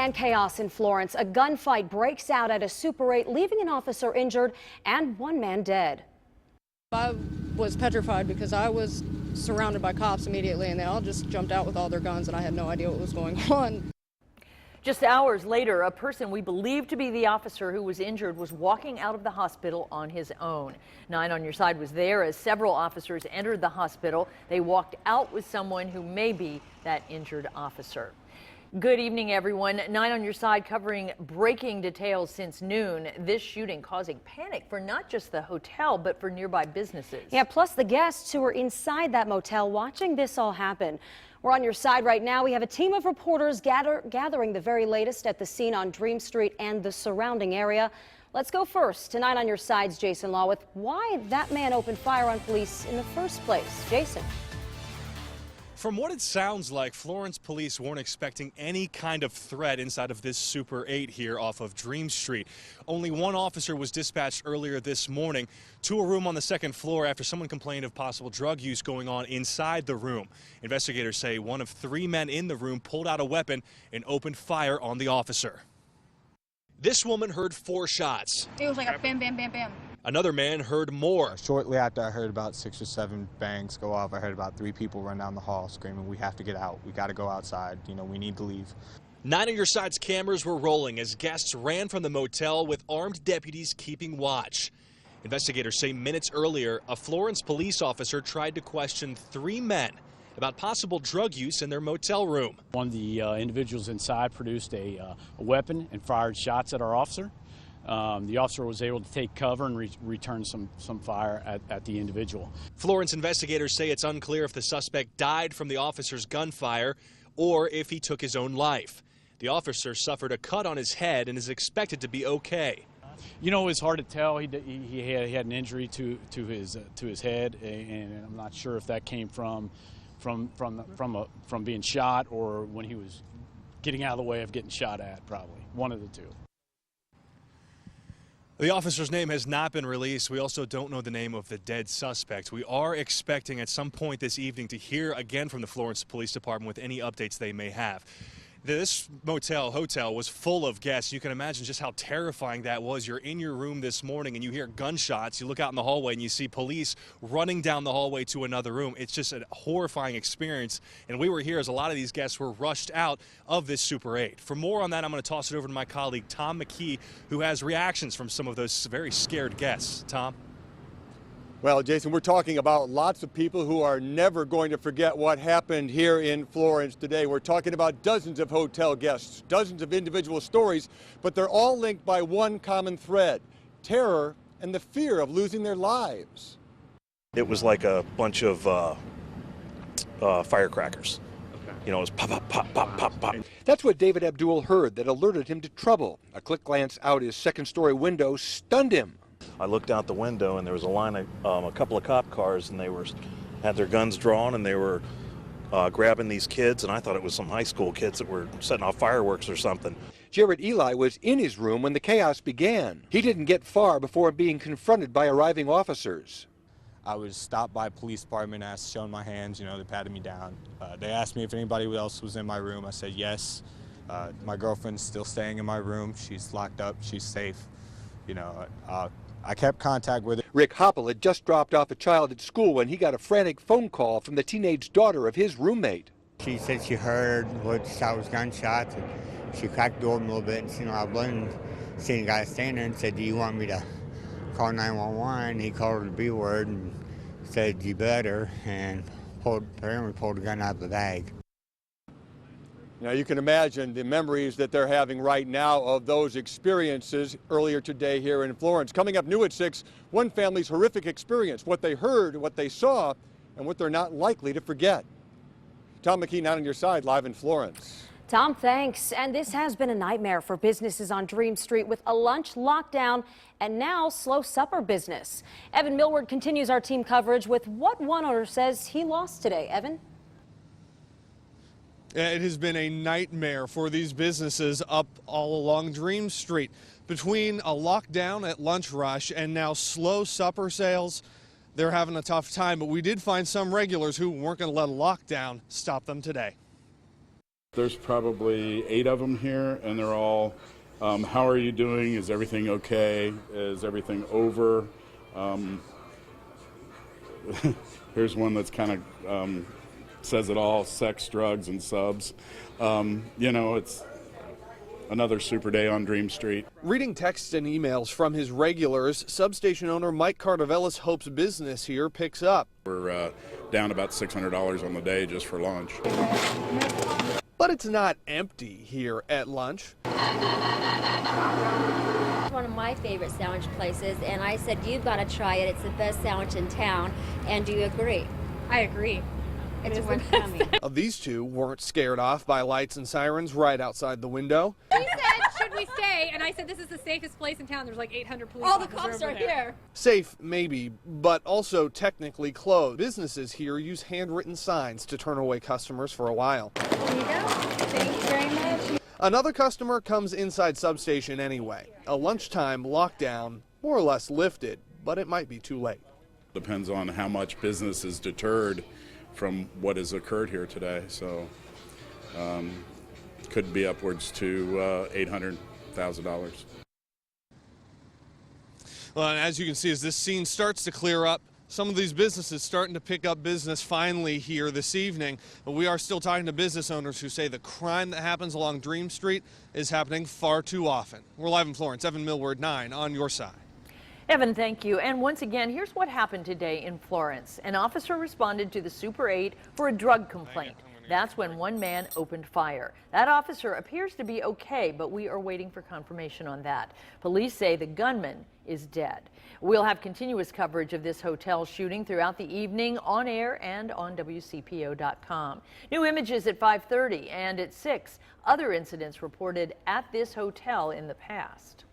And chaos in Florence. A gunfight breaks out at a Super 8, leaving an officer injured and one man dead. I was petrified because I was surrounded by cops immediately, and they all just jumped out with all their guns, and I had no idea what was going on. Just hours later, a person we believe to be the officer who was injured was walking out of the hospital on his own. 9 on Your Side was there as several officers entered the hospital. They walked out with someone who may be that injured officer. Good evening, everyone. 9 on Your Side covering breaking details since noon. This shooting causing panic for not just the hotel, but for nearby businesses. Yeah, plus the guests who were inside that motel watching this all happen. We're on your side right now. We have a team of reporters gathering the very latest at the scene on Dream Street and the surrounding area. Let's go first to 9 on Your Side's Jason Law with why that man opened fire on police in the first place. Jason. From what it sounds like, Florence police weren't expecting any kind of threat inside of this Super 8 here off of Dream Street. Only one officer was dispatched earlier this morning to a room on the second floor after someone complained of possible drug use going on inside the room. Investigators say one of 3 men in the room pulled out a weapon and opened fire on the officer. This woman heard 4 shots. It was like a bam, bam, bam, bam. Another man heard more. Shortly after I heard about 6 or 7 bangs go off, I heard about 3 people run down the hall screaming, "We have to get out. We got to go outside. You know, we need to leave." 9 on Your Side's cameras were rolling as guests ran from the motel with armed deputies keeping watch. Investigators say minutes earlier, a Florence police officer tried to question 3 men about possible drug use in their motel room. One of the individuals inside produced a weapon and fired shots at our officer. The officer was able to take cover and return some fire at the individual. Florence investigators say it's unclear if the suspect died from the officer's gunfire or if he took his own life. The officer suffered a cut on his head and is expected to be okay. You know, it's hard to tell. He had an injury to his head, and I'm not sure if that came from being shot or when he was getting out of the way of getting shot at. Probably one of the two. The officer's name has not been released. We also don't know the name of the dead suspect. We are expecting at some point this evening to hear again from the Florence Police Department with any updates they may have. This hotel was full of guests. You can imagine just how terrifying that was. You're in your room this morning and you hear gunshots. You look out in the hallway and you see police running down the hallway to another room. It's just a horrifying experience. And we were here as a lot of these guests were rushed out of this Super 8. For more on that, I'm going to toss it over to my colleague Tom McKee, who has reactions from some of those very scared guests. Tom? Well, Jason, we're talking about lots of people who are never going to forget what happened here in Florence today. We're talking about dozens of hotel guests, dozens of individual stories, but they're all linked by one common thread: terror and the fear of losing their lives. It was like a bunch of firecrackers. You know, it was pop, pop, pop, pop, pop, pop. That's what David Abdul heard that alerted him to trouble. A quick glance out his second-story window stunned him. I looked out the window and there was a line of a couple of cop cars, and they had their guns drawn and they were grabbing these kids, and I thought it was some high school kids that were setting off fireworks or something. Jared Eli was in his room when the chaos began. He didn't get far before being confronted by arriving officers. I was stopped by a police department, shown my hands, you know, they patted me down. They asked me if anybody else was in my room. I said yes. My girlfriend's still staying in my room. She's locked up. She's safe. You know, I kept contact with her. Rick Hoppel had just dropped off a child at school when he got a frantic phone call from the teenage daughter of his roommate. She said she heard what shot was gunshots, and she cracked the door a little bit, and she I wasn't seeing the guy standing there and said, "Do you want me to call 911?" He called her the B word and said, "You better," and apparently pulled the gun out of the bag. Now, you can imagine the memories that they're having right now of those experiences earlier today here in Florence. Coming up new at 6, one family's horrific experience, what they heard, what they saw, and what they're not likely to forget. Tom McKee, 9 on Your Side, live in Florence. Tom, thanks. And this has been a nightmare for businesses on Dream Street with a lunch lockdown and now slow supper business. Evan Millward continues our team coverage with what one owner says he lost today. Evan? It has been a nightmare for these businesses up all along Dream Street. Between a lockdown at lunch rush and now slow supper sales, they're having a tough time. But we did find some regulars who weren't going to let a lockdown stop them today. There's probably 8 of them here, and they're all, how are you doing? Is everything okay? Is everything over? Here's one that's kind of says it all: sex, drugs, and subs. You know, it's another super day on Dream Street. Reading texts and emails from his regulars, substation owner Mike Cardavellis hopes business here picks up. We're down about $600 on the day just for lunch. But it's not empty here at lunch. One of my favorite sandwich places, and I said, you've got to try it. It's the best sandwich in town. And do you agree? I agree. It's worth coming. These two weren't scared off by lights and sirens right outside the window. He said, should we stay? And I said, this is the safest place in town. There's like 800 police All the officers cops over are there. here. Safe, maybe, but also technically closed. Businesses here use handwritten signs to turn away customers for a while. There you go. Thank you very much. Another customer comes inside substation anyway. A lunchtime lockdown more or less lifted, but it might be too late. Depends on how much business is deterred from what has occurred here today. So could be upwards to $800,000. Well, and as you can see, as this scene starts to clear up, some of these businesses starting to pick up business finally here this evening. But we are still talking to business owners who say the crime that happens along Dream Street is happening far too often. We're live in Florence. Evan Millward, 9 on your side. Evan, thank you. And once again, here's what happened today in Florence. An officer responded to the Super 8 for a drug complaint. That's when one man opened fire. That officer appears to be okay, but we are waiting for confirmation on that. Police say the gunman is dead. We'll have continuous coverage of this hotel shooting throughout the evening on air and on WCPO.com. New images at 5:30 and at 6. Other incidents reported at this hotel in the past.